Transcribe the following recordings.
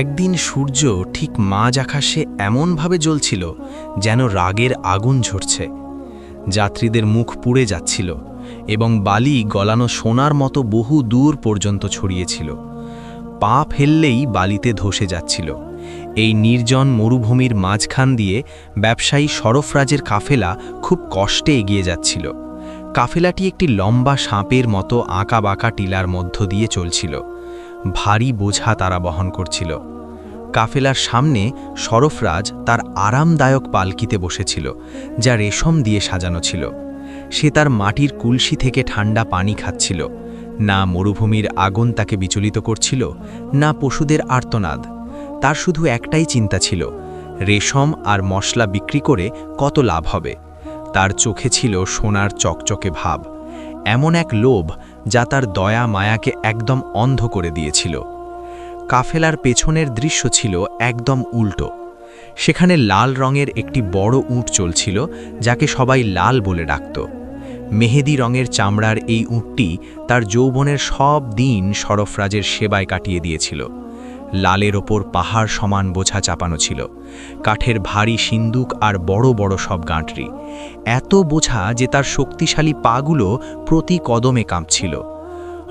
একদিন সূর্য ঠিক মাঝ আকাশে এমনভাবে জ্বলছিল যেন রাগের আগুন ঝরছে। যাত্রীদের মুখ পুড়ে যাচ্ছিল এবং বালি গলানো সোনার মতো বহু দূর পর্যন্ত ছড়িয়েছিল। পা ফেললেই বালিতে ধসে যাচ্ছিল। এই নির্জন মরুভূমির মাঝখান দিয়ে ব্যবসায়ী সরফরাজের কাফেলা খুব কষ্টে এগিয়ে যাচ্ছিল। কাফেলাটি একটি লম্বা সাপের মতো আঁকাবাঁকা টিলার মধ্য দিয়ে চলছিল। ভারী বোঝা তারা বহন করছিল। কাফেলার সামনে সরফরাজ তার আরামদায়ক পালকিতে বসেছিল, যা রেশম দিয়ে সাজানো ছিল। সে তার মাটির কুলসি থেকে ঠান্ডা পানি খাচ্ছিল। না মরুভূমির আগুন তাকে বিচলিত করছিল, না পশুদের আর্তনাদ। তার শুধু একটাই চিন্তা ছিল, রেশম আর মশলা বিক্রি করে কত লাভ হবে। তার চোখে ছিল সোনার চকচকে ভাব, এমন এক লোভ যা তার দয়া মায়াকে একদম অন্ধ করে দিয়েছিল। কাফেলার পেছনের দৃশ্য ছিল একদম উল্টো। সেখানে লাল রঙের একটি বড় উট চলছিল, যাকে সবাই লাল বলে ডাকত। মেহেদি রঙের চামড়ার এই উটটি তার যৌবনের সব দিন সরফরাজের সেবায় কাটিয়ে দিয়েছিল। লালের ওপর পাহাড় সমান বোঝা চাপানো ছিল, কাঠের ভারী সিন্দুক আর বড় বড় সব গাঁটরি। এত বোঝা যে তার শক্তিশালী পাগুলো প্রতি কদমে কাঁপছিল।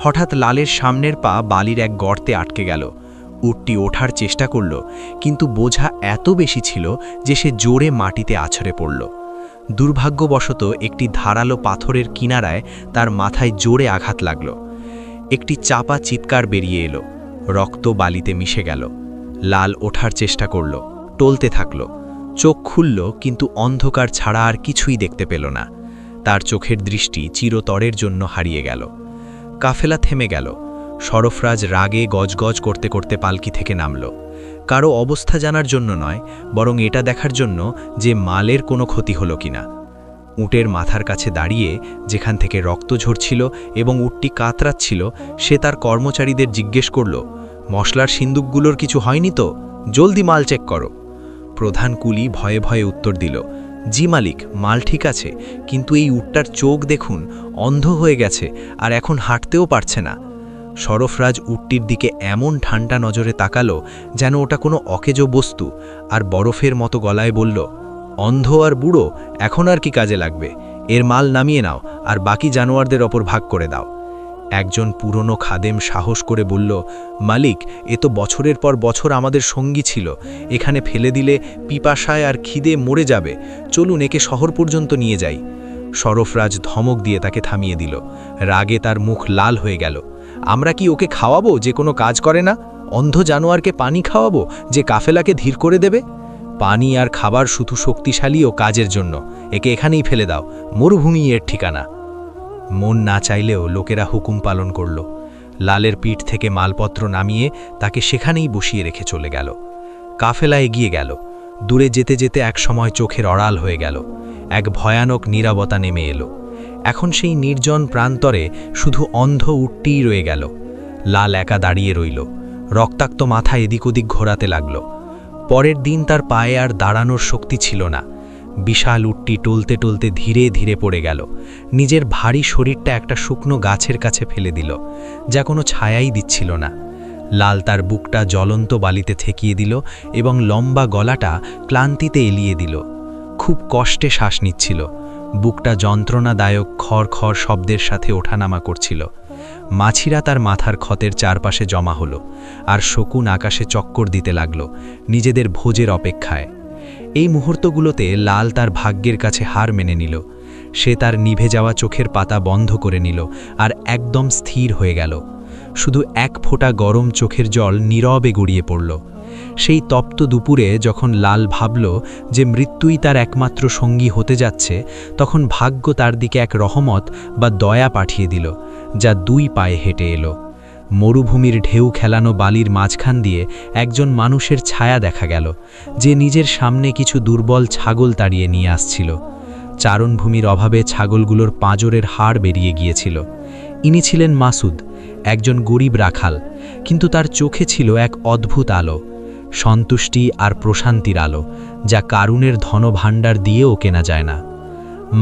হঠাৎ লালের সামনের পা বালির এক গর্তে আটকে গেল। উটটি ওঠার চেষ্টা করল, কিন্তু বোঝা এত বেশি ছিল যে সে জোরে মাটিতে আছড়ে পড়ল। দুর্ভাগ্যবশত একটি ধারালো পাথরের কিনারায় তার মাথায় জোরে আঘাত লাগল। একটি চাপা চিৎকার বেরিয়ে এলো, রক্ত বালিতে মিশে গেল। লাল ওঠার চেষ্টা করল, টলতে থাকল। চোখ খুলল, কিন্তু অন্ধকার ছাড়া আর কিছুই দেখতে পেল না। তার চোখের দৃষ্টি চিরতরের জন্য হারিয়ে গেল। কাফেলা থেমে গেল। সরফরাজ রাগে গজগজ করতে করতে পালকি থেকে নামল। কারো অবস্থা জানার জন্য নয়, বরং এটা দেখার জন্য যে মালের কোনো ক্ষতি হলো কিনা। উটের মাথার কাছে দাঁড়িয়ে, যেখান থেকে রক্ত ঝরছিল এবং উটটি কাতরাচ্ছিল, সে তার কর্মচারীদের জিজ্ঞেস করল, মশলার সিন্দুকগুলোর কিছু হয়নি তো? জলদি মাল চেক করো। প্রধান কুলি ভয়ে ভয়ে উত্তর দিল, জি মালিক, মাল ঠিক আছে, কিন্তু এই উটটার চোখ দেখুন, অন্ধ হয়ে গেছে আর এখন হাঁটতেও পারছে না। সরফরাজ উটটির দিকে এমন ঠান্ডা নজরে তাকালো যেন ওটা কোনো অকেজো বস্তু, আর বরফের মতো গলায় বলল, অন্ধ আর বুড়ো এখন আর কি কাজে লাগবে? এর মাল নামিয়ে নাও আর বাকি জানোয়ারদের ওপর ভাগ করে দাও। একজন পুরনো খাদেম সাহস করে বলল, মালিক, এ তো বছরের পর বছর আমাদের সঙ্গী ছিল। এখানে ফেলে দিলে পিপাসায় আর খিদে মরে যাবে। চলুন একে শহর পর্যন্ত নিয়ে যাই। সরফরাজ ধমক দিয়ে তাকে থামিয়ে দিল। রাগে তার মুখ লাল হয়ে গেল। আমরা কি ওকে খাওয়াবো যে কোনো কাজ করে না? অন্ধ জানোয়ারকে পানি খাওয়াবো যে কাফেলাকে ধীর করে দেবে? পানি আর খাবার শুধু শক্তিশালী ও কাজের জন্য। একে এখানেই ফেলে দাও, মরুভূমি এর ঠিকানা। মন না চাইলেও লোকেরা হুকুম পালন করল। লালের পিঠ থেকে মালপত্র নামিয়ে তাকে সেখানেই বসিয়ে রেখে চলে গেল। কাফেলা এগিয়ে গেল। দূরে যেতে যেতে এক সময় চোখের আড়াল হয়ে গেল। এক ভয়ানক নীরবতা নেমে এলো। এখন সেই নির্জন প্রান্তরে শুধু অন্ধ উটটিই রয়ে গেল। লাল একা দাঁড়িয়ে রইল, রক্তাক্ত মাথা এদিক ওদিক ঘোরাতে লাগল। পরের দিন তার পায়ে আর দাঁড়ানোর শক্তি ছিল না। বিশাল উটটি টলতে টলতে ধীরে ধীরে পড়ে গেল। নিজের ভারী শরীরটা একটা শুকনো গাছের কাছে ফেলে দিল, যা কোনো ছায়াই দিচ্ছিল না। লাল তার বুকটা জ্বলন্ত বালিতে ঠেকিয়ে দিল এবং লম্বা গলাটা ক্লান্তিতে এলিয়ে দিল। খুব কষ্টে শ্বাস নিচ্ছিল। বুকটা যন্ত্রণাদায়ক খড়খড় শব্দের সাথে ওঠানামা করছিল। মাছিরা তার মাথার ক্ষতের চারপাশে জমা হলো, আর শকুন আকাশে চক্কর দিতে লাগল, নিজেদের ভোজের অপেক্ষায়। এই মুহূর্তগুলোতে লাল তার ভাগ্যের কাছে হার মেনে নিল। সে তার নিভে যাওয়া চোখের পাতা বন্ধ করে নিল আর একদম স্থির হয়ে গেল। শুধু এক ফোঁটা গরম চোখের জল নীরবে গড়িয়ে পড়ল। সেই তপ্ত দুপুরে যখন লাল ভাবল যে মৃত্যুই তার একমাত্র সঙ্গী হতে যাচ্ছে, তখন ভাগ্য তার দিকে এক রহমত বা দয়া পাঠিয়ে দিল, যা দুই পায়ে হেঁটে এলো। মরুভূমির ঢেউ খেলানো বালির মাঝখান দিয়ে একজন মানুষের ছায়া দেখা গেল, যে নিজের সামনে কিছু দুর্বল ছাগল তাড়িয়ে নিয়ে আসছিল। চারণভূমির অভাবে ছাগলগুলোর পাঁজরের হাড় বেরিয়ে গিয়েছিল। ইনি ছিলেন মাসুদ, একজন গরিব রাখাল, কিন্তু তার চোখে ছিল এক অদ্ভুত আলো, সন্তুষ্টি আর প্রশান্তির আলো, যা কারুনের ধনভাণ্ডার দিয়েও কেনা যায় না।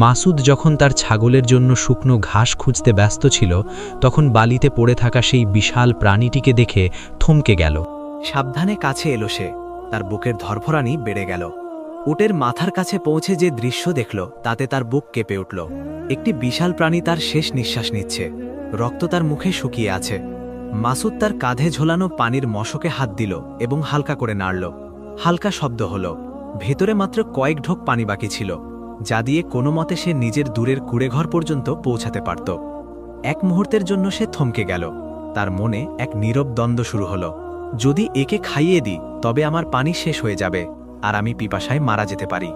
মাসুদ যখন তার ছাগলের জন্য শুকনো ঘাস খুঁজতে ব্যস্ত ছিল, তখন বালিতে পড়ে থাকা সেই বিশাল প্রাণীটিকে দেখে থমকে গেল। সাবধানে কাছে এলো সে। তার বুকের ধরফরানি বেড়ে গেল। উটের মাথার কাছে পৌঁছে যে দৃশ্য দেখল তাতে তার বুক কেঁপে উঠল। একটি বিশাল প্রাণী তার শেষ নিঃশ্বাস নিচ্ছে। রক্ত তার মুখে শুকিয়ে আছে। মাসুদ তার কাঁধে ঝোলানো পানির মশকে হাত দিল এবং হালকা করে নাড়ল। হালকা শব্দ হল। ভেতরে মাত্র কয়েক ঢোক পানি বাকি ছিল, যা দিয়ে কোনো মতে সে নিজের দূরের কুড়েঘর পর্যন্ত পৌঁছাতে পারত। এক মুহূর্তের জন্য সে থমকে গেল। তার মনে এক নীরব দ্বন্দ্ব শুরু হল। যদি একে খাইয়ে দিই তবে আমার পানি শেষ হয়ে যাবে আর আমি পিপাসায় মারা যেতে পারি,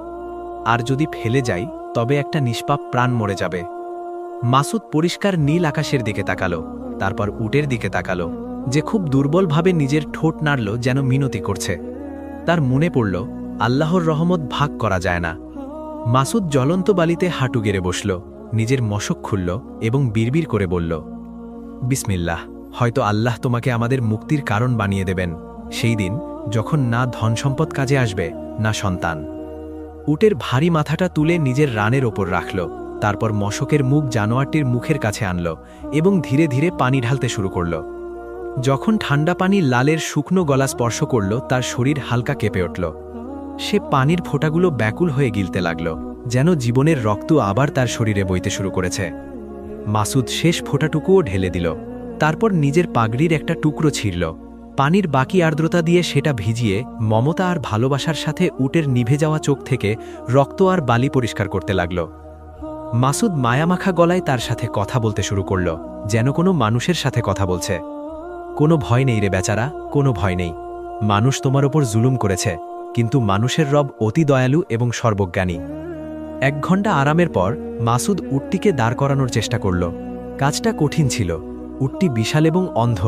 আর যদি ফেলে যাই তবে একটা নিষ্পাপ প্রাণ মরে যাবে। মাসুদ পরিষ্কার নীল আকাশের দিকে তাকালো, তারপর উটের দিকে তাকালো, যে খুব দুর্বলভাবে নিজের ঠোঁট নাড়ল যেন মিনতি করছে। তার মনে পড়ল, আল্লাহর রহমত ভাগ করা যায় না। মাসুদ জ্বলন্ত বালিতে হাঁটু গেড়ে বসল, নিজের মশক খুলল এবং বিড়বিড় করে বলল, বিসমিল্লাহ, হয়তো আল্লাহ তোমাকে আমাদের মুক্তির কারণ বানিয়ে দেবেন, সেই দিন যখন না ধন সম্পদ কাজে আসবে না সন্তান। উটের ভারী মাথাটা তুলে নিজের রানের ওপর রাখল, তারপর মশকের মুখ জানোয়ারটির মুখের কাছে আনল এবং ধীরে ধীরে পানি ঢালতে শুরু করল। যখন ঠান্ডা পানি লালের শুকনো গলা স্পর্শ করল তার শরীর হালকা কেঁপে উঠল। সে পানির ফোঁটাগুলো ব্যাকুল হয়ে গিলতে লাগল, যেন জীবনের রক্ত আবার তার শরীরে বইতে শুরু করেছে। মাসুদ শেষ ফোঁটাটুকুও ঢেলে দিল, তারপর নিজের পাগড়ির একটা টুকরো ছিঁড়ল। পানির বাকি আর্দ্রতা দিয়ে সেটা ভিজিয়ে মমতা আর ভালোবাসার সাথে উটের নিভে যাওয়া চোখ থেকে রক্ত আর বালি পরিষ্কার করতে লাগল। মাসুদ মায়ামাখা গলায় তার সাথে কথা বলতে শুরু করল, যেন কোনো মানুষের সাথে কথা বলছে। কোনো ভয় নেই রে বেচারা, কোনো ভয় নেই। মানুষ তোমার ওপর জুলুম করেছে, কিন্তু মানুষের রব অতি দয়ালু এবং সর্বজ্ঞানী। 1 ঘণ্টা আরামের পর মাসুদ উটটিকে দাঁড় করানোর চেষ্টা করল। কাজটা কঠিন ছিল। উটটি বিশাল এবং অন্ধ,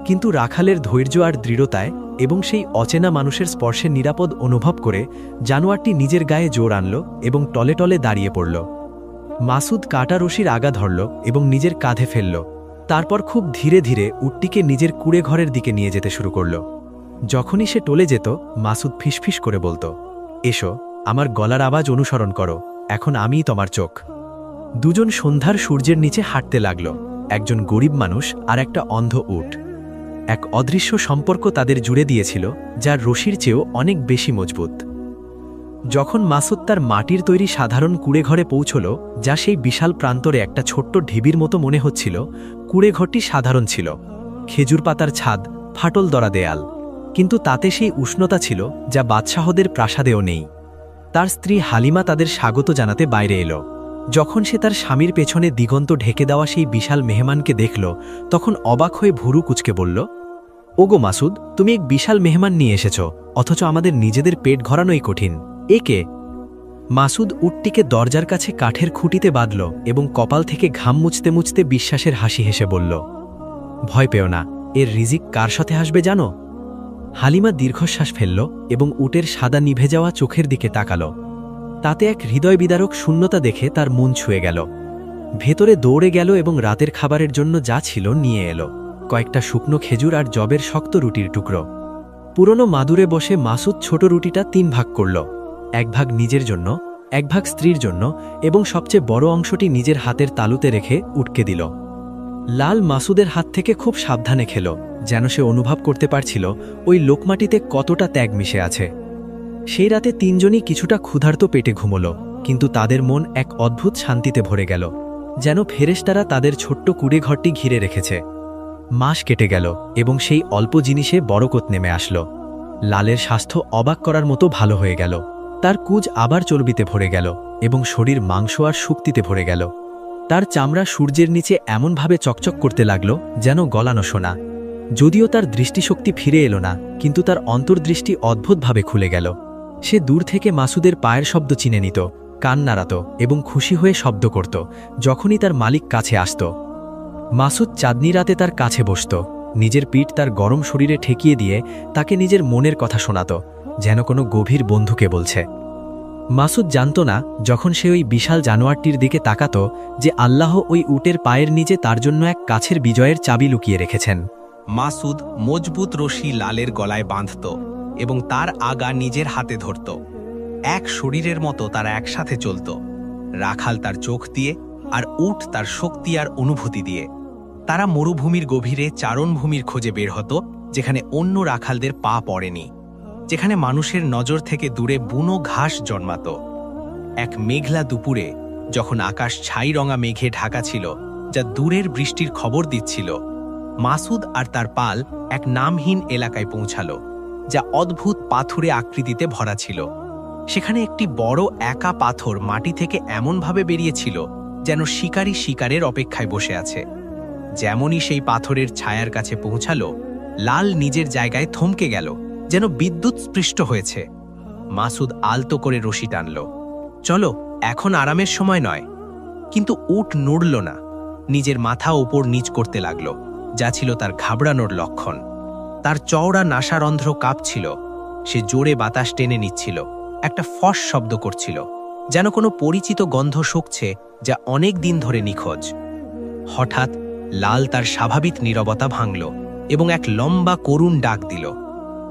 কিন্তু রাখালের ধৈর্য আর দৃঢ়তায় এবং সেই অচেনা মানুষের স্পর্শে নিরাপদ অনুভব করে জানোয়ারটি নিজের গায়ে জোর আনল এবং টলে টলে দাঁড়িয়ে পড়ল। মাসুদ কাটা রশির আগা ধরল এবং নিজের কাঁধে ফেলল। তারপর খুব ধীরে ধীরে উটটিকে নিজের কুড়ে ঘরের দিকে নিয়ে যেতে শুরু করল। যখনই সে টলে যেত মাসুদ ফিসফিস করে বলত, এসো, আমার গলার আওয়াজ অনুসরণ করো, এখন আমিই তোমার চোখ। দুজন সন্ধ্যার সূর্যের নিচে হাঁটতে লাগল, একজন গরিব মানুষ আর একটা অন্ধ উট। এক অদৃশ্য সম্পর্ক তাদের জুড়ে দিয়েছিল, যার রশির চেয়েও অনেক বেশি মজবুত। যখন মাসুদ তার মাটির তৈরি সাধারণ কুড়েঘরে পৌঁছল, যা সেই বিশাল প্রান্তরে একটা ছোট্ট ঢিবির মতো মনে হচ্ছিল, কুড়েঘরটি সাধারণ ছিল। খেজুর পাতার ছাদ, ফাটল দরা দেয়াল, কিন্তু তাতে সেই উষ্ণতা ছিল যা বাদশাহদের প্রাসাদেও নেই। তার স্ত্রী হালিমা তাদের স্বাগত জানাতে বাইরে এলো। যখন সে তার স্বামীর পেছনে দিগন্ত ঢেকে দেওয়া সেই বিশাল মেহমানকে দেখল, তখন অবাক হয়ে ভুরু কুঁচকে বলল, ওগো মাসুদ, তুমি এক বিশাল মেহমান নিয়ে এসেছ, অথচ আমাদের নিজেদের পেট ভরানোই কঠিন। একে? মাসুদ উটটিকে দরজার কাছে কাঠের খুঁটিতে বাঁধল এবং কপাল থেকে ঘাম মুছতে মুছতে বিশ্বাসের হাসি হেসে বলল, ভয় পেও না, এর রিজিক কার সাথে আসবে জানো? হালিমা দীর্ঘশ্বাস ফেলল এবং উটের সাদা নিভে যাওয়া চোখের দিকে তাকাল। তাতে এক হৃদয় বিদারক শূন্যতা দেখে তার মন ছুঁয়ে গেল। ভেতরে দৌড়ে গেল এবং রাতের খাবারের জন্য যা ছিল নিয়ে এলো, কয়েকটা শুকনো খেজুর আর জবের শক্ত রুটির টুকরো। পুরনো মাদুরে বসে মাসুদ ছোট রুটিটা 3 ভাগ করল, 1 ভাগ নিজের জন্য, 1 ভাগ স্ত্রীর জন্য এবং সবচেয়ে বড় অংশটি নিজের হাতের তালুতে রেখে উটকে দিল। লাল মাসুদের হাত থেকে খুব সাবধানে খেল, যেন সে অনুভব করতে পারছিল ওই লোকমাটিতে কতটা ত্যাগ মিশে আছে। সেই রাতে 3 জনই কিছুটা ক্ষুধার্ত পেটে ঘুমল, কিন্তু তাদের মন এক অদ্ভুত শান্তিতে ভরে গেল, যেন ফেরেশতারা তাদের ছোট্ট কুড়ে ঘরটি ঘিরে রেখেছে। মাস কেটে গেল এবং সেই অল্প জিনিসে বরকত নেমে আসলো। লালের স্বাস্থ্য অবাক করার মতো ভালো হয়ে গেল। তার কুজ আবার চর্বিতে ভরে গেল এবং শরীর মাংস আর শক্তিতে ভরে গেল। তার চামড়া সূর্যের নিচে এমনভাবে চকচক করতে লাগল যেন গলানো সোনা। যদিও তার দৃষ্টিশক্তি ফিরে এলো না, কিন্তু তার অন্তর্দৃষ্টি অদ্ভুতভাবে খুলে গেল। সে দূর থেকে মাসুদের পায়ের শব্দ চিনে নিত, কান নাড়াত এবং খুশি হয়ে শব্দ করত যখনই তার মালিক কাছে আসত। মাসুদ চাঁদনি রাতে তার কাছে বসত, নিজের পিঠ তার গরম শরীরে ঠেকিয়ে দিয়ে তাকে নিজের মনের কথা শোনাত, যেন কোনো গভীর বন্ধুকে বলছে। মাসুদ জানত না, যখন সে ওই বিশাল জানোয়ারটির দিকে তাকাত, যে আল্লাহ ওই উটের পায়ের নিচে তার জন্য এক কাছের বিজয়ের চাবি লুকিয়ে রেখেছেন। মাসুদ মজবুত রশি লালের গলায় বাঁধত এবং তার আগা নিজের হাতে ধরত। এক শরীরের মতো তারা একসাথে চলত, রাখাল তার চোখ দিয়ে আর উট তার শক্তি আর অনুভূতি দিয়ে। তারা মরুভূমির গভীরে চারণভূমির খোঁজে বের হতো, যেখানে অন্য রাখালদের পা পড়েনি, যেখানে মানুষের নজর থেকে দূরে বুনো ঘাস জন্মাত। এক মেঘলা দুপুরে, যখন আকাশ ছাই রঙা মেঘে ঢাকা ছিল, যা দূরের বৃষ্টির খবর দিচ্ছিল, মাসুদ আর তার পাল এক নামহীন এলাকায় পৌঁছালো, যা অদ্ভুত পাথুরে আকৃতিতে ভরা ছিল। সেখানে একটি বড় একা পাথর মাটি থেকে এমনভাবে বেরিয়েছিল যেন শিকারী শিকারের অপেক্ষায় বসে আছে। যেমনই সেই পাথরের ছায়ার কাছে পৌঁছালো, লাল নিজের জায়গায় থমকে গেল, যেন বিদ্যুৎ স্পৃষ্ট হয়েছে। মাসুদ আলতো করে রশি টানল। চলো, এখন আরামের সময় নয়। কিন্তু উট নড়ল না, নিজের মাথা ওপর নিচ করতে লাগল, যা ছিল তার ঘাবড়ানোর লক্ষণ। তার চওড়া নাসারন্ধ্র কাঁপছিল, সে জোরে বাতাস টেনে নিচ্ছিল, একটা ফস শব্দ করছিল, যেন কোনো পরিচিত গন্ধ শুকছে যা অনেক দিন ধরে নিখোঁজ। হঠাৎ লাল তার স্বাভাবিক নীরবতা ভাঙল এবং এক লম্বা করুণ ডাক দিল।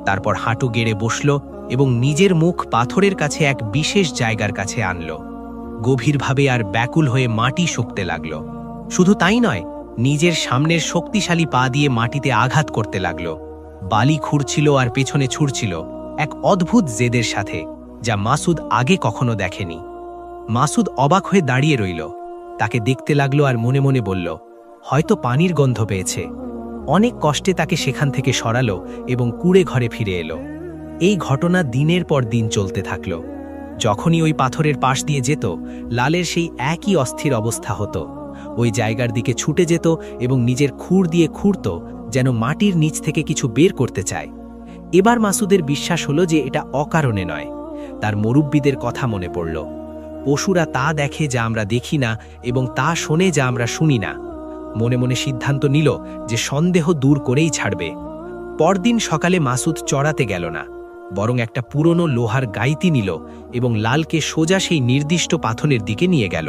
তারপর হাঁটু গেড়ে বসল এবং নিজের মুখ পাথরের কাছে এক বিশেষ জায়গার কাছে আনল। গভীরভাবে আর ব্যাকুল হয়ে মাটি শুকতে লাগল। শুধু তাই নয়, নিজের সামনের শক্তিশালী পা দিয়ে মাটিতে আঘাত করতে লাগল। বালি খুঁড়ছিল আর পেছনে ছুঁড়ছিল, এক অদ্ভুত জেদের সাথে, যা মাসুদ আগে কখনো দেখেনি। মাসুদ অবাক হয়ে দাঁড়িয়ে রইল, তাকে দেখতে লাগলো আর মনে মনে বলল, হয়তো পানির গন্ধ পেয়েছে। অনেক কষ্টে তাকে সেখান থেকে সরালো এবং কুঁড়ে ঘরে ফিরে এলো। এই ঘটনা দিনের পর দিন চলতে থাকল। যখনই ওই পাথরের পাশ দিয়ে যেত, লালের সেই একই অস্থির অবস্থা হতো। ওই জায়গার দিকে ছুটে যেত এবং নিজের খুঁড় দিয়ে খুঁড়ত, যেন মাটির নিচ থেকে কিছু বের করতে চায়। এবার মাসুদের বিশ্বাস হলো যে এটা অকারণে নয়। তার মুরব্বিদের কথা মনে পড়ল। পশুরা তা দেখে যা আমরা দেখি না, এবং তা শোনে যা আমরা শুনি না। মনে মনে সিদ্ধান্ত নিল যে সন্দেহ দূর করেই ছাড়বে। পরদিন সকালে মাসুদ চড়াতে গেল না, বরং একটা পুরনো লোহার গাইতি নিল এবং লালকে সোজা সেই নির্দিষ্ট পাথরের দিকে নিয়ে গেল।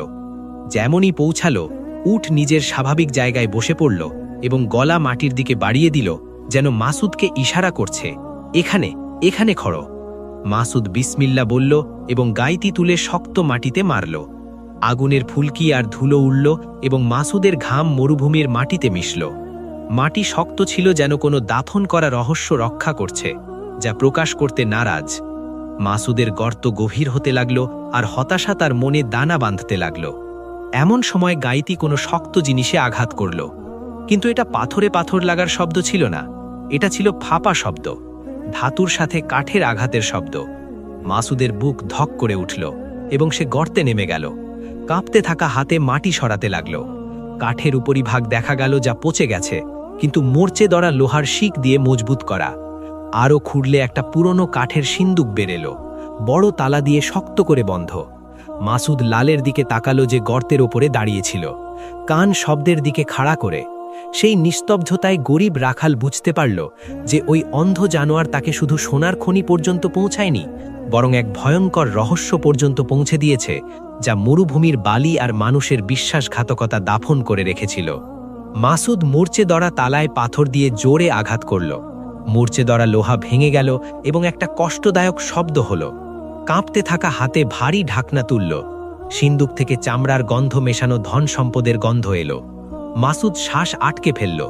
যেমনই পৌঁছালো, উট নিজের স্বাভাবিক জায়গায় বসে পড়ল এবং গলা মাটির দিকে বাড়িয়ে দিল, যেন মাসুদকে ইশারা করছে, এখানে, এখানে খড়ো। মাসুদ বিসমিল্লা বলল এবং গাইতি তুলে শক্ত মাটিতে মারল। আগুনের ফুলকি আর ধুলো উড়ল এবং মাসুদের ঘাম মরুভূমির মাটিতে মিশল। মাটি শক্ত ছিল, যেন কোনো দাফন করা রহস্য রক্ষা করছে, যা প্রকাশ করতে নারাজ। মাসুদের গর্ত গভীর হতে লাগল আর হতাশা তার মনে দানা বাঁধতে লাগল। এমন সময় গাইতি কোনো শক্ত জিনিসে আঘাত করল, কিন্তু এটা পাথরে পাথর লাগার শব্দ ছিল না, এটা ছিল ফাঁপা শব্দ, ধাতুর সাথে কাঠের আঘাতের শব্দ। মাসুদের বুক ধক করে উঠল এবং সে গর্তে নেমে গেল। কাঁপতে থাকা হাতে মাটি সরাতে লাগল। কাঠের উপরিভাগ দেখা গেল যা পচে গেছে, কিন্তু মরচে দড়া লোহার শিক দিয়ে মজবুত করা। আরও খুঁড়লে একটা পুরনো কাঠের সিন্দুক বেরেল, বড় তালা দিয়ে শক্ত করে বন্ধ। মাসুদ লালের দিকে তাকালো, যে গর্তের ওপরে দাঁড়িয়েছিল, কান শব্দের দিকে খাড়া করে। সেই নিস্তব্ধতায় গরিব রাখাল বুঝতে পারল যে ওই অন্ধ জানোয়ার তাকে শুধু সোনার খনি পর্যন্ত পৌঁছায়নি, বরং এক ভয়ঙ্কর রহস্য পর্যন্ত পৌঁছে দিয়েছে, যা মরুভূমির বালি আর মানুষের বিশ্বাসঘাতকতা দাফন করে রেখেছিল। মাসুদ মূর্চে দড়া তালায় পাথর দিয়ে জোরে আঘাত করল। মূর্চে দড়া লোহা ভেঙে গেল এবং একটা কষ্টদায়ক শব্দ হল। কাঁপতে থাকা হাতে ভারী ঢাকনা তুলল। সিন্দুক থেকে চামড়ার গন্ধ মেশানো ধন সম্পদের গন্ধ এলো। মাসুদ শ্বাস আটকে ফেলল।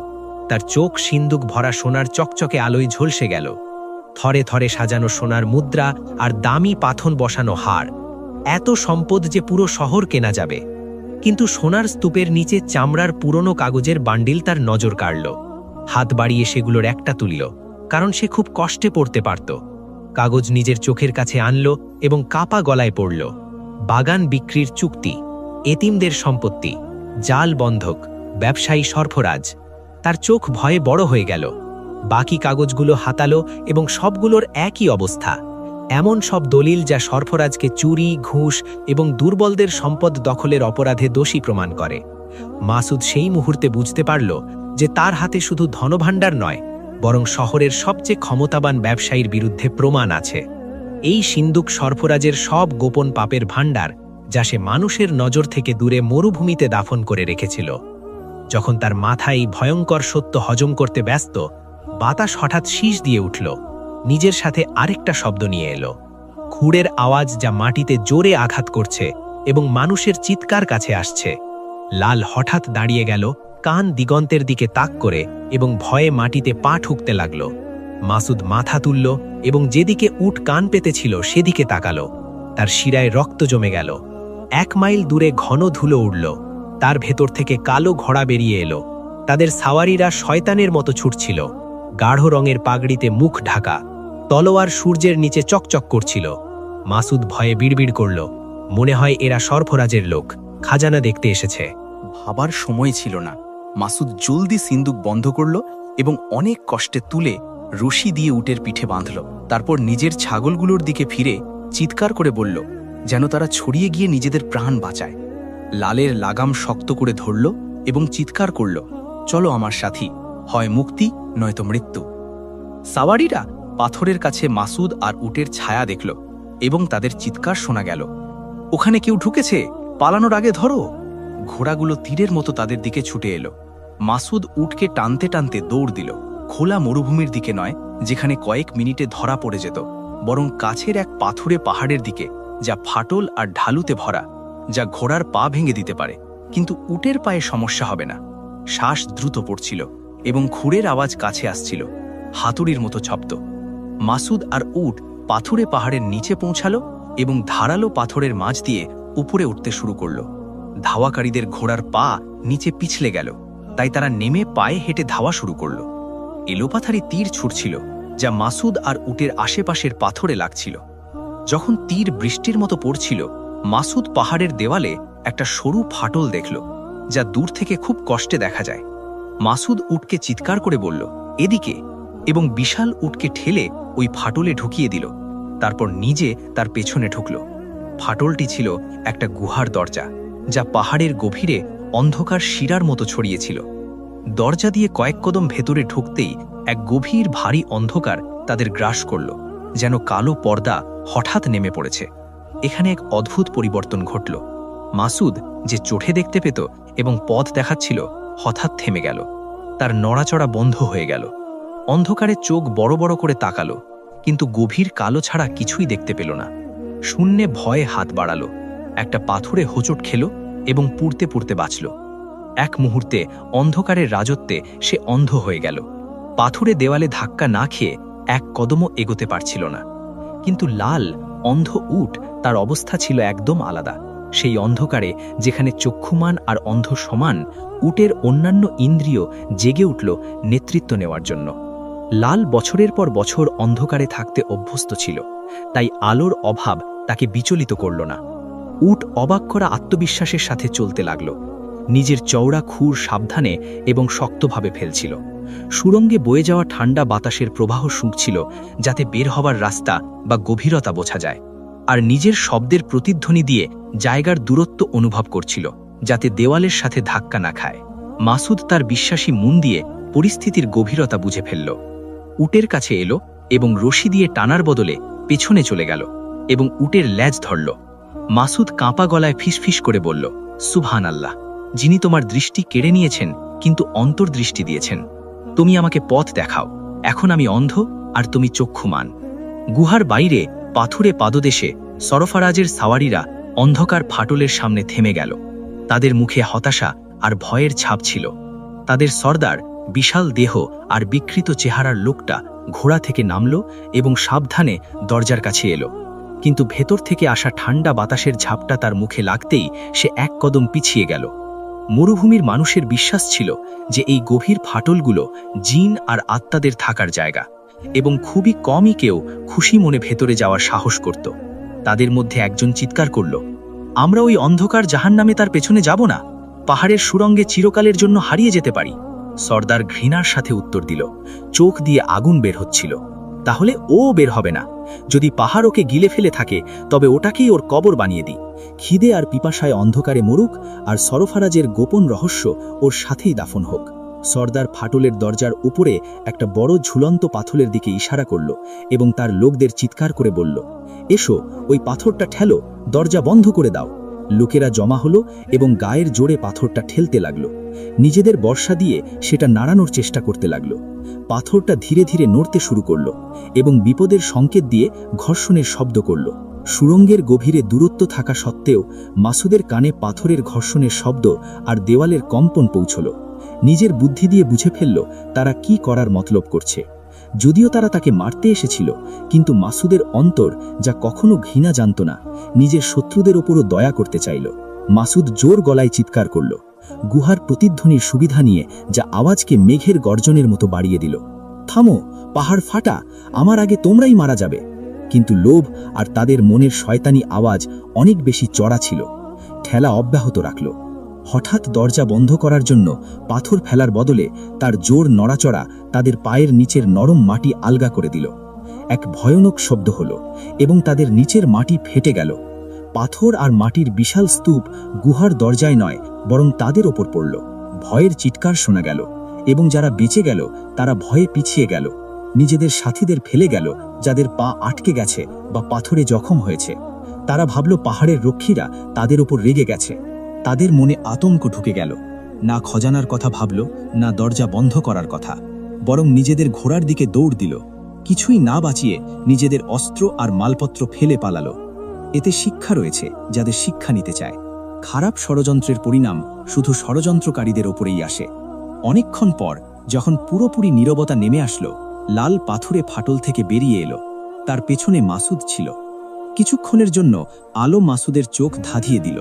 তার চোখ সিন্দুক ভরা সোনার চকচকে আলোয় ঝলসে গেল। থরে থরে সাজানো সোনার মুদ্রা আর দামি পাথর বসানো হার, এত সম্পদ যে পুরো শহর কেনা যাবে। কিন্তু সোনার স্তূপের নিচে চামড়ার পুরনো কাগজের বান্ডিল তার নজর কাড়ল। হাত বাড়িয়ে সেগুলোর একটা তুলল, কারণ সে খুব কষ্টে পড়তে পারত। কাগজ নিজের চোখের কাছে আনল এবং কাপা গলায় পড়ল, বাগান বিক্রির চুক্তি, এতিমদের সম্পত্তি, জাল বন্ধক, ব্যবসায়ী সরফরাজ। তার চোখ ভয়ে বড় হয়ে গেল। বাকি কাগজগুলো হাতালো এবং সবগুলোর একই অবস্থা, এমন সব দলিল যা সরফরাজকে চুরি, ঘুষ এবং দুর্বলদের সম্পদ দখলের অপরাধে দোষী প্রমাণ করে। মাসুদ সেই মুহূর্তে বুঝতে পারল যে তার হাতে শুধু ধনভাণ্ডার নয়, বরং শহরের সবচেয়ে ক্ষমতাবান ব্যবসায়ীর বিরুদ্ধে প্রমাণ আছে। এই সিন্দুক সরফরাজের সব গোপন পাপের ভাণ্ডার, যা সে মানুষের নজর থেকে দূরে মরুভূমিতে দাফন করে রেখেছিল। যখন তার মাথায় এই ভয়ঙ্কর সত্য হজম করতে ব্যস্ত, বাতাস হঠাৎ শীষ দিয়ে উঠল। নিজের সাথে আরেকটা শব্দ নিয়ে এলো, খুঁড়ের আওয়াজ, যা মাটিতে জোরে আঘাত করছে এবং মানুষের চিৎকার কাছে আসছে। লাল হঠাৎ দাঁড়িয়ে গেল, কান দিগন্তের দিকে তাক করে এবং ভয়ে মাটিতে পা ঠুকতে লাগল। মাসুদ মাথা তুলল এবং যেদিকে উট কান পেতেছিল সেদিকে তাকালো। তার শিরায় রক্ত জমে গেল। 1 মাইল দূরে ঘন ধুলো উড়ল। তার ভেতর থেকে কালো ঘোড়া বেরিয়ে এলো। তাদের সাওয়ারিরা শয়তানের মতো ছুটছিল। গাঢ় রঙের পাগড়িতে মুখ ঢাকা, তলোয়ার সূর্যের নিচে চকচক করছিল। মাসুদ ভয়ে বিড়বিড় করল, মনে হয় এরা সরফরাজের লোক, খাজানা দেখতে এসেছে। ভাবার সময় ছিল না। মাসুদ জলদি সিন্দুক বন্ধ করল এবং অনেক কষ্টে তুলে রশি দিয়ে উটের পিঠে বাঁধল। তারপর নিজের ছাগলগুলোর দিকে ফিরে চিৎকার করে বলল, যেন তারা ছড়িয়ে গিয়ে নিজেদের প্রাণ বাঁচায়। লালের লাগাম শক্ত করে ধরল এবং চিৎকার করল, চলো আমার সাথী, হয় মুক্তি নয়তো মৃত্যু। সাওয়ারিরা পাথরের কাছে মাসুদ আর উটের ছায়া দেখল এবং তাদের চিৎকার শোনা গেল, ওখানে কেউ ঢুকেছে, পালানোর আগে ধরো। ঘোড়াগুলো তীরের মতো তাদের দিকে ছুটে এলো। মাসুদ উটকে টানতে টানতে দৌড় দিল, খোলা মরুভূমির দিকে নয় যেখানে কয়েক মিনিটে ধরা পড়ে যেত, বরং কাছের এক পাথুরে পাহাড়ের দিকে, যা ফাটল আর ঢালুতে ভরা, যা ঘোড়ার পা ভেঙে দিতে পারে, কিন্তু উটের পায়ে সমস্যা হবে না। শ্বাস দ্রুত পড়ছিল এবং খুঁড়ের আওয়াজ কাছে আসছিল, হাতুড়ির মতো শব্দ। মাসুদ আর উট পাথুরে পাহাড়ের নিচে পৌঁছালো এবং ধারালো পাথরের মাঝ দিয়ে উপরে উঠতে শুরু করল। ধাওয়াকারীদের ঘোড়ার পা নিচে পিছলে গেল, তাই তারা নেমে পায়ে হেঁটে ধাওয়া শুরু করল। এলোপাথারি তীর ছুটছিল, যা মাসুদ আর উটের আশেপাশের পাথরে লাগছিল। যখন তীর বৃষ্টির মতো পড়ছিল, মাসুদ পাহাড়ের দেওয়ালে একটা সরু ফাটল দেখল, যা দূর থেকে খুব কষ্টে দেখা যায়। মাসুদ উটকে চিৎকার করে বলল, এদিকে, এবং বিশাল উটকে ঠেলে ওই ফাটলে ঢুকিয়ে দিল। তারপর নিজে তার পেছনে ঢুকল। ফাটলটি ছিল একটা গুহার দরজা, যা পাহাড়ের গভীরে অন্ধকার শিরার মতো ছড়িয়েছিল। দরজা দিয়ে কয়েক কদম ভেতরে ঢুকতেই এক গভীর ভারী অন্ধকার তাদের গ্রাস করল, যেন কালো পর্দা হঠাৎ নেমে পড়েছে। এখানে এক অদ্ভুত পরিবর্তন ঘটল। মাসুদ, যে চোখে দেখতে পেত এবং পথ দেখাচ্ছিল, হঠাৎ থেমে গেল। তার নড়াচড়া বন্ধ হয়ে গেল। অন্ধকারে চোখ বড় বড় করে তাকালো, কিন্তু গভীর কালো ছাড়া কিছুই দেখতে পেল না। শূন্যে ভয়ে হাত বাড়ালো, একটা পাথরে হোঁচট খেল এবং পুড়তে পুড়তে বাঁচল। এক মুহূর্তে অন্ধকারের রাজত্বে সে অন্ধ হয়ে গেল। পাথুরে দেওয়ালে ধাক্কা না খেয়ে এক কদমও এগোতে পারছিল না। কিন্তু লাল অন্ধ উট, তার অবস্থা ছিল একদম আলাদা। সেই অন্ধকারে, যেখানে চক্ষুমান আর অন্ধ সমান, উটের অন্যান্য ইন্দ্রিয় জেগে উঠল নেতৃত্ব নেওয়ার জন্য। লাল বছরের পর বছর অন্ধকারে থাকতে অভ্যস্ত ছিল, তাই আলোর অভাব তাকে বিচলিত করল না। উট অবাক করা আত্মবিশ্বাসের সাথে চলতে লাগল, নিজের চওড়া খুর সাবধানে এবং শক্তভাবে ফেলছিল। সুরঙ্গে বয়ে যাওয়া ঠান্ডা বাতাসের প্রবাহ শুঁকছিল, যাতে বের হবার রাস্তা বা গভীরতা বোঝা যায়, আর নিজের শব্দের প্রতিধ্বনি দিয়ে জায়গার দূরত্ব অনুভব করছিল, যাতে দেওয়ালের সাথে ধাক্কা না খায়। মাসুদ তার বিশ্বাসী মন দিয়ে পরিস্থিতির গভীরতা বুঝে ফেলল। উটের কাছে এলো এবং রশি দিয়ে টানার বদলে পেছনে চলে গেল এবং উটের ল্যাজ ধরল। মাসুদ কাঁপা গলায় ফিসফিস করে বলল, সুবহানাল্লাহ, যিনি তোমার দৃষ্টি কেড়ে নিয়েছেন কিন্তু অন্তর্দৃষ্টি দিয়েছেন। তুমি আমাকে পথ দেখাও, এখন আমি অন্ধ আর তুমি চক্ষুমান। গুহার বাইরে পাথুরে পাদদেশে সরফরাজের সাওয়ারিরা অন্ধকার ফাটলের সামনে থেমে গেল। তাদের মুখে হতাশা আর ভয়ের ছাপ ছিল। তাদের সর্দার, বিশাল দেহ আর বিকৃত চেহারার লোকটা ঘোড়া থেকে নামল এবং সাবধানে দরজার কাছে এলো, কিন্তু ভেতর থেকে আসা ঠান্ডা বাতাসের ঝাপটা তার মুখে লাগতেই সে এক কদম পিছিয়ে গেল। মরুভূমির মানুষের বিশ্বাস ছিল যে এই গভীর ফাটলগুলো জিন আর আত্মাদের থাকার জায়গা, এবং খুবই কমই কেউ খুশি মনে ভেতরে যাওয়ার সাহস করত। তাদের মধ্যে একজন চিৎকার করল, আমরা ওই অন্ধকার জাহান্নামে তার পেছনে যাব না, পাহাড়ের সুরঙ্গে চিরকালের জন্য হারিয়ে যেতে পারি। সর্দার ঘৃণার সাথে উত্তর দিল, চোখ দিয়ে আগুন বের হচ্ছিল, তাহলে ও বের হবে না। যদি পাহাড় ওকে গিলে ফেলে থাকে, তবে ওটাকেই ওর কবর বানিয়ে দিই। খিদে আর পিপাসায় অন্ধকারে মরুক, আর সরফরাজের গোপন রহস্য ওর সাথেই দাফন হোক। সর্দার ফাটলের দরজার উপরে একটা বড় ঝুলন্ত পাথরের দিকে ইশারা করল এবং তার লোকদের চিৎকার করে বলল, এসো, ওই পাথরটা ঠেলো, দরজা বন্ধ করে দাও। লোকেরা জমা হলো এবং গায়ের জোরে পাথরটা ঠেলতে লাগলো। নিজেদের বর্ষা দিয়ে সেটা নাড়ানোর চেষ্টা করতে লাগলো। পাথরটা ধীরে ধীরে নড়তে শুরু করলো এবং বিপদের সংকেত দিয়ে ঘর্ষণের শব্দ করল। সুরঙ্গের গভীরে দূরত্ব থাকা সত্ত্বেও মাসুদের কানে পাথরের ঘর্ষণের শব্দ আর দেওয়ালের কম্পন পৌঁছল। নিজের বুদ্ধি দিয়ে বুঝে ফেলল তারা কি করার মতলব করছে। যদিও তারা তাকে মারতে এসেছিল, কিন্তু মাসুদের অন্তর, যা কখনো ঘৃণা জানত না, নিজের শত্রুদের ওপরও দয়া করতে চাইল। মাসুদ জোর গলায় চিৎকার করল, গুহার প্রতিধ্বনির সুবিধা নিয়ে, যা আওয়াজকে মেঘের গর্জনের মতো বাড়িয়ে দিল। থামো, পাহাড় ফাটা, আমার আগে তোমরাই মারা যাবে। কিন্তু লোভ আর তাদের মনের শয়তানি আওয়াজ অনেক বেশি চড়া ছিল। ঠেলা অব্যাহত রাখল। হঠাৎ দরজা বন্ধ করার জন্য পাথর ফেলার বদলে তার জোর নড়াচড়া তাদের পায়ের নিচের নরম মাটি আলগা করে দিল। এক ভয়ানক শব্দ হল এবং তাদের নিচের মাটি ফেটে গেল। পাথর আর মাটির বিশাল স্তূপ গুহার দরজায় নয়, বরং তাদের ওপর পড়ল। ভয়ের চিৎকার শোনা গেল এবং যারা বেঁচে গেল তারা ভয়ে পিছিয়ে গেল, নিজেদের সাথীদের ফেলে গেল যাদের পা আটকে গেছে বা পাথরে জখম হয়েছে। তারা ভাবল পাহাড়ের রক্ষীরা তাদের ওপর রেগে গেছে। তাদের মনে আতঙ্ক ঢুকে গেল। না খজানার কথা ভাবল, না দরজা বন্ধ করার কথা, বরং নিজেদের ঘোড়ার দিকে দৌড় দিল। কিছুই না বাঁচিয়ে নিজেদের অস্ত্র আর মালপত্র ফেলে পালালো। এতে শিক্ষা রয়েছে যাদের শিক্ষা নিতে চায়। খারাপ ষড়যন্ত্রের পরিণাম শুধু ষড়যন্ত্রকারীদের ওপরেই আসে। অনেকক্ষণ পর যখন পুরোপুরি নীরবতা নেমে আসলো, লাল পাথুরে ফাটল থেকে বেরিয়ে এলো। তার পেছনে মাসুদ ছিল। কিছুক্ষণের জন্য আলো মাসুদের চোখ ধাঁধিয়ে দিল,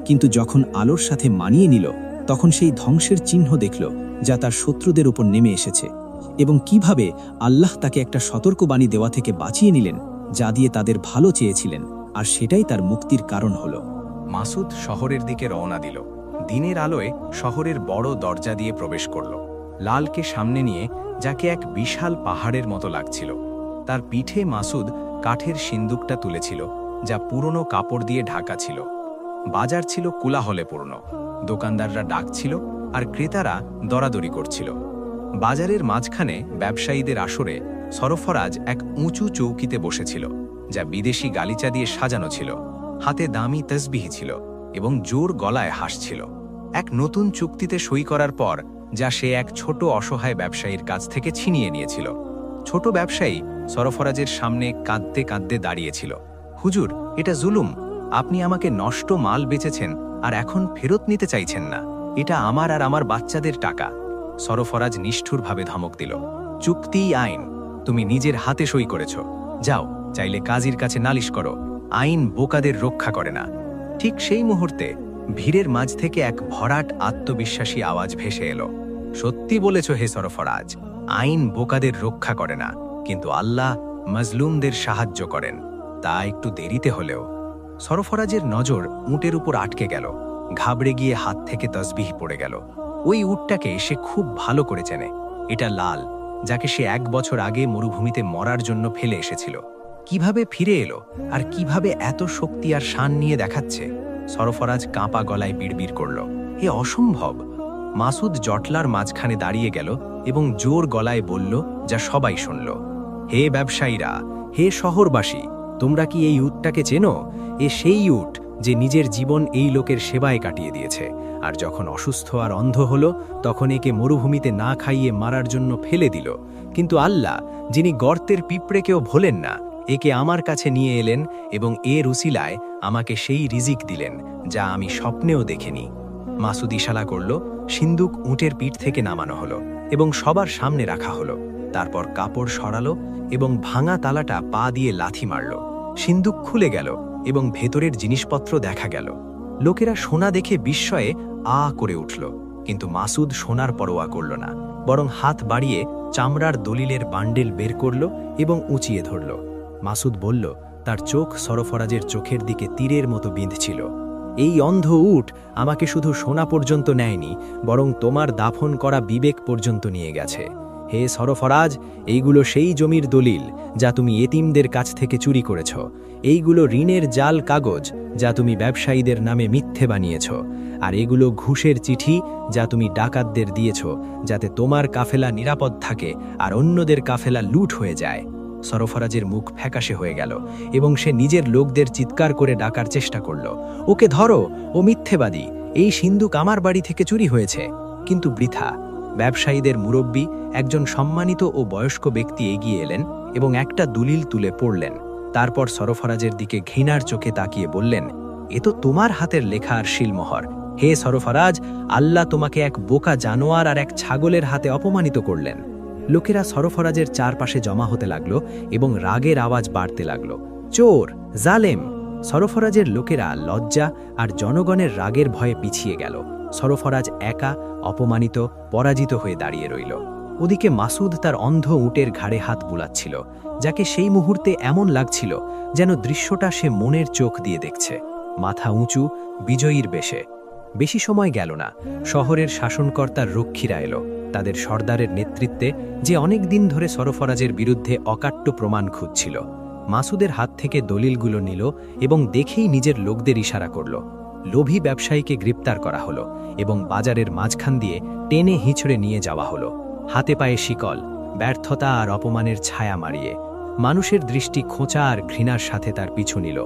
কিন্তু যখন আলোর সাথে মানিয়ে নিল, তখন সেই ধ্বংসের চিহ্ন দেখল যা তার শত্রুদের উপর নেমে এসেছে, এবং কিভাবে আল্লাহ তাকে একটা সতর্কবাণী দেওয়া থেকে বাঁচিয়ে নিলেন, যা দিয়ে তাদের ভালো চেয়েছিলেন, আর সেটাই তার মুক্তির কারণ হল। মাসুদ শহরের দিকে রওনা দিল। দিনের আলোয় শহরের বড় দরজা দিয়ে প্রবেশ করল, লালকে সামনে নিয়ে, যাকে এক বিশাল পাহাড়ের মতো লাগছিল। তার পিঠে মাসুদ কাঠের সিন্দুকটা তুলেছিল, যা পুরনো কাপড় দিয়ে ঢাকা ছিল। বাজার ছিল কোলাহলে পূর্ণ। দোকানদাররা ডাকছিল আর ক্রেতারা দরাদরি করছিল। বাজারের মাঝখানে ব্যবসায়ীদের আসরে সরফরাজ এক উঁচু চৌকিতে বসেছিল, যা বিদেশি গালিচা দিয়ে সাজানো ছিল। হাতে দামি তসবিহ ছিল এবং জোর গলায় হাসছিল। এক নতুন চুক্তিতে সই করার পর, যা সে এক ছোট অসহায় ব্যবসায়ীর কাছ থেকে ছিনিয়ে নিয়েছিল। ছোট ব্যবসায়ী সরফরাজের সামনে কাঁদতে কাঁদতে দাঁড়িয়েছিল। হুজুর, এটা জুলুম। আপনি আমাকে নষ্ট মাল বেচেছেন আর এখন ফেরত নিতে চাইছেন না। এটা আমার আর আমার বাচ্চাদের টাকা। সরফরাজ নিষ্ঠুরভাবে ধমক দিল, চুক্তিই আইন। তুমি নিজের হাতে সই করেছ। যাও, চাইলে কাজীর কাছে নালিশ করো। আইন বোকাদের রক্ষা করে না। ঠিক সেই মুহূর্তে ভিড়ের মাঝ থেকে এক ভরাট আত্মবিশ্বাসী আওয়াজ ভেসে এলো, সত্যি বলেছ হে সরফরাজ, আইন বোকাদের রক্ষা করে না, কিন্তু আল্লাহ মজলুমদের সাহায্য করেন, তা একটু দেরিতে হলেও। সরফরাজের নজর উটের উপর আটকে গেল। ঘাবড়ে গিয়ে হাত থেকে তসবিহ পড়ে গেল। ওই উটটাকে সে খুব ভালো করে চেনে। এটা লাল, যাকে সে 1 বছর আগে মরুভূমিতে মরার জন্য ফেলে এসেছিল। কিভাবে ফিরে এলো আর কিভাবে এত শক্তি আর শান নিয়ে দেখাচ্ছে? সরফরাজ কাঁপা গলায় বিড়বিড় করল, এ অসম্ভব। মাসুদ জটলার মাঝখানে দাঁড়িয়ে গেল এবং জোর গলায় বলল, যা সবাই শুনল, হে ব্যবসায়ীরা, হে শহরবাসী, তোমরা কি এই উটটাকে চেনো? এ সেই উট যে নিজের জীবন এই লোকের সেবায় কাটিয়ে দিয়েছে, আর যখন অসুস্থ আর অন্ধ হলো, তখন একে মরুভূমিতে না খাইয়ে মারার জন্য ফেলে দিল। কিন্তু আল্লাহ, যিনি গর্তের পিঁপড়েকেও ভোলেন না, একে আমার কাছে নিয়ে এলেন এবং এর উসিলায় আমাকে সেই রিজিক দিলেন, যা আমি স্বপ্নেও দেখিনি। মাসুদ ইশারা করল। সিন্দুক উটের পিঠ থেকে নামানো হলো এবং সবার সামনে রাখা হলো। তারপর কাপড় সরালো এবং ভাঙা তালাটা পা দিয়ে লাথি মারল। সিন্দুক খুলে গেল এবং ভেতরের জিনিসপত্র দেখা গেল। লোকেরা সোনা দেখে বিস্ময়ে আ করে উঠল, কিন্তু মাসুদ সোনার পরোয়া করল না, বরং হাত বাড়িয়ে চামড়ার দলিলের বান্ডেল বের করল এবং উঁচিয়ে ধরল। মাসুদ বলল, তার চোখ সরফরাজের চোখের দিকে তীরের মতো বিঁধছিল, এই অন্ধ উট আমাকে শুধু সোনা পর্যন্ত নেয়নি, বরং তোমার দাফন করা বিবেক পর্যন্ত নিয়ে গেছে। হে সরফরাজ, এইগুলো সেই জমির দলিল যা তুমি এতিমদের কাছ থেকে চুরি করেছ। এইগুলো ঋণের জাল কাগজ যা তুমি ব্যবসায়ীদের নামে মিথ্যে বানিয়েছ। আর এগুলো ঘুষের চিঠি যা তুমি ডাকাতদের দিয়েছ, যাতে তোমার কাফেলা নিরাপদ থাকে আর অন্যদের কাফেলা লুট হয়ে যায়। সরফরাজের মুখ ফ্যাকাশে হয়ে গেল এবং সে নিজের লোকদের চিৎকার করে ডাকার চেষ্টা করল, ওকে ধরো, ও মিথ্যেবাদী, এই সিন্দুক আমার বাড়ি থেকে চুরি হয়েছে। কিন্তু বৃথা। ব্যবসায়ীদের মুরব্বী, একজন সম্মানিত ও বয়স্ক ব্যক্তি এগিয়ে এলেন এবং একটা দলিল তুলে পড়লেন। তারপর সরফরাজের দিকে ঘৃণার চোখে তাকিয়ে বললেন, এ তো তোমার হাতের লেখা আর শিলমোহর, হে সরফরাজ, আল্লাহ তোমাকে এক বোকা জানোয়ার আর এক ছাগলের হাতে অপমানিত করলেন। লোকেরা সরফরাজের চারপাশে জমা হতে লাগলো এবং রাগের আওয়াজ বাড়তে লাগলো। চোর, জালেম! সরফরাজের লোকেরা লজ্জা আর জনগণের রাগের ভয়ে পিছিয়ে গেল। সরফরাজ একা, অপমানিত, পরাজিত হয়ে দাঁড়িয়ে রইল। ওদিকে মাসুদ তার অন্ধ উটের ঘাড়ে হাত বুলাচ্ছিল, যাকে সেই মুহূর্তে এমন লাগছিল যেন দৃশ্যটা সে মনের চোখ দিয়ে দেখছে। মাথা উঁচু, বিজয়ীর বেশে। বেশি সময় গেল না, শহরের শাসনকর্তার রক্ষীরা এলো, তাদের সর্দারের নেতৃত্বে, যে অনেক দিন ধরে সরফরাজের বিরুদ্ধে অকাট্য প্রমাণ খুঁজছিল। মাসুদের হাত থেকে দলিলগুলো নিল এবং দেখেই নিজের লোকদের ইশারা করল। লোভী ব্যবসায়ীকে গ্রেপ্তার করা হলো এবং বাজারের মাঝখান দিয়ে টেনে হিঁচড়ে নিয়ে যাওয়া হলো, হাতে পায়ে শিকল, ব্যর্থতা আর অপমানের ছায়া মারিয়ে। মানুষের দৃষ্টি খোঁচা আর ঘৃণার সাথে তার পিছু নিল।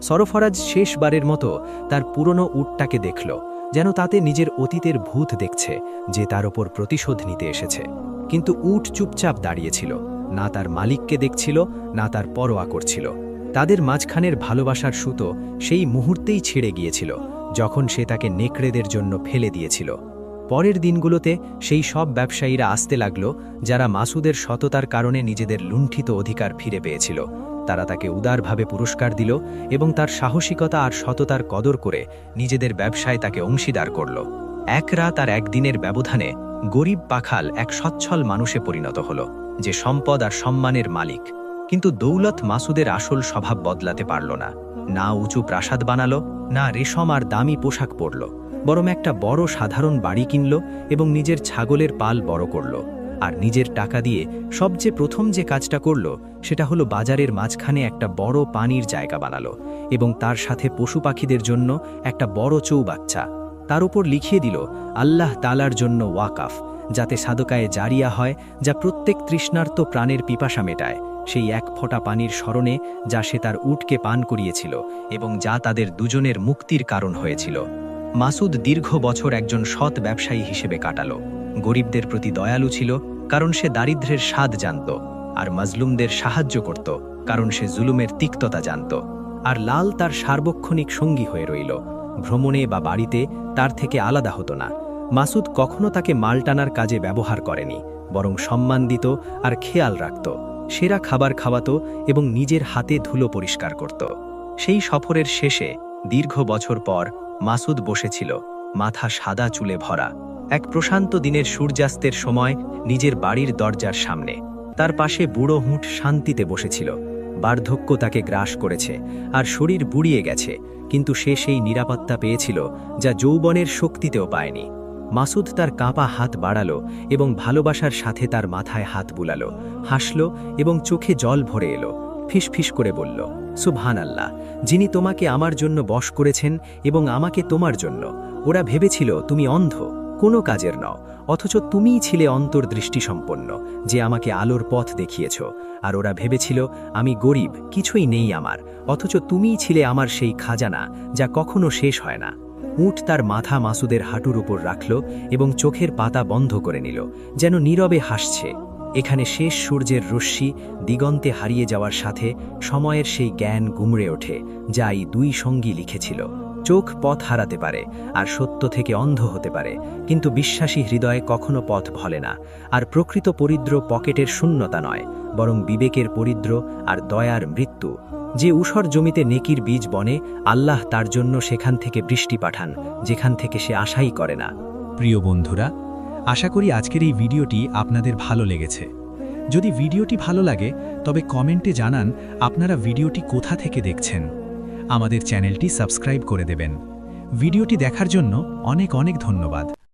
সরফরাজ শেষবারের মতো তার পুরনো উটটাকে দেখল, যেন তাতে নিজের অতীতের ভূত দেখছে যে তার ওপর প্রতিশোধ নিতে এসেছে। কিন্তু উট চুপচাপ দাঁড়িয়েছিল, না তার মালিককে দেখছিল, না তার পরোয়া করছিল। তাদের মাঝখানের ভালোবাসার সুতো সেই মুহূর্তেই ছিঁড়ে গিয়েছিল, যখন সে তাকে নেকড়েদের জন্য ফেলে দিয়েছিল। পরের দিনগুলোতে সেই সব ব্যবসায়ীরা আসতে লাগল, যারা মাসুদের সততার কারণে নিজেদের লুণ্ঠিত অধিকার ফিরে পেয়েছিল। তারা তাকে উদারভাবে পুরস্কার দিল এবং তার সাহসিকতা আর সততার কদর করে নিজেদের ব্যবসায় তাকে অংশীদার করল। এক রাত আর একদিনের ব্যবধানে গরিব পাখাল এক সচ্ছল মানুষে পরিণত হল, যে সম্পদ আর সম্মানের মালিক। কিন্তু দৌলত মাসুদের আসল স্বভাব বদলাতে পারল না। না উঁচু প্রাসাদ বানালো, না রেশম আর দামি পোশাক পরল, বরং একটা বড় সাধারণ বাড়ি কিনল এবং নিজের ছাগলের পাল বড় করল। আর নিজের টাকা দিয়ে সবচেয়ে প্রথম যে কাজটা করল, সেটা হলো বাজারের মাঝখানে একটা বড় পানির জায়গা বানালো এবং তার সাথে পশু পাখিদের জন্য একটা বড় চৌবাচ্চা। তার উপর লিখিয়ে দিল, আল্লাহ তাআলার জন্য ওয়াকাফ, যাতে সাদকায়ে জারিয়া হয়, যা প্রত্যেক তৃষ্ণার্ত প্রাণের পিপাসা মেটায়। সেই এক ফোঁটা পানির স্মরণে, যা সে তার উটকে পান করিয়েছিল এবং যা তাদের দুজনের মুক্তির কারণ হয়েছিল। মাসুদ দীর্ঘ বছর একজন সৎ ব্যবসায়ী হিসেবে কাটালো। গরিবদের প্রতি দয়ালু ছিল, কারণ সে দারিদ্র্যের স্বাদ জানত, আর মাজলুমদের সাহায্য করত, কারণ সে জুলুমের তিক্ততা জানত। আর লাল তার সার্বক্ষণিক সঙ্গী হয়ে রইল। ভ্রমণে বা বাড়িতে তার থেকে আলাদা হতো না। মাসুদ কখনো তাকে মাল টানার কাজে ব্যবহার করেনি, বরং সম্মান দিত আর খেয়াল রাখত। সেরা খাবার খাওয়াতো এবং নিজের হাতে ধুলো পরিষ্কার করত। সেই সফরের শেষে দীর্ঘ বছর পর মাসুদ বসেছিল, মাথা সাদা চুলে ভরা, এক প্রশান্ত দিনের সূর্যাস্তের সময় নিজের বাড়ির দরজার সামনে। তার পাশে বুড়ো হুঁট শান্তিতে বসেছিল। বার্ধক্য তাকে গ্রাস করেছে আর শরীর বুড়িয়ে গেছে, কিন্তু সে সেই নিরাপত্তা পেয়েছিল যা যৌবনের শক্তিতেও পায়নি। মাসুদ তার কাঁপা হাত বাড়ালো এবং ভালোবাসার সাথে তার মাথায় হাত বুলালো, হাসল এবং চোখে জল ভরে এলো। ফিসফিস করে বলল, সুবহানাল্লাহ, যিনি তোমাকে আমার জন্য বশ করেছেন এবং আমাকে তোমার জন্য। ওরা ভেবেছিল তুমি অন্ধ, কোনো কাজের নও, অথচ তুমিই ছিলে অন্তর্দৃষ্টি সম্পন্ন, যে আমাকে আলোর পথ দেখিয়েছ। আর ওরা ভেবেছিল আমি গরিব, কিছুই নেই আমার, অথচ তুমিই ছিলে আমার সেই খাজানা, যা কখনো শেষ হয় না। উট তার মাথা মাসুদের হাঁটুর উপর রাখল এবং চোখের পাতা বন্ধ করে নিল, যেন নীরবে হাসছে। এখানে শেষ সূর্যের রশ্মি দিগন্তে হারিয়ে যাওয়ার সাথে সময়ের সেই জ্ঞান গুমড়ে ওঠে, যা এই দুই সঙ্গী লিখেছিল। চোখ পথ হারাতে পারে আর সত্য থেকে অন্ধ হতে পারে, কিন্তু বিশ্বাসী হৃদয়ে কখনো পথ ভলে না। আর প্রকৃত পরিদ্র পকেটের শূন্যতা নয়, বরং বিবেকের পরিদ্র আর দয়ার মৃত্যু। যে ঊষর জমিতে নেকির বীজ বনে, আল্লাহ তার জন্য সেখান থেকে বৃষ্টি পাঠান, যেখান থেকে সে আশাই করে না। প্রিয় বন্ধুরা, আশা করি আজকের এই ভিডিওটি আপনাদের ভালো লেগেছে। যদি ভিডিওটি ভালো লাগে, তবে কমেন্টে জানান আপনারা ভিডিওটি কোথা থেকে দেখছেন। আমাদের চ্যানেলটি সাবস্ক্রাইব করে দেবেন। ভিডিওটি দেখার জন্য অনেক অনেক ধন্যবাদ।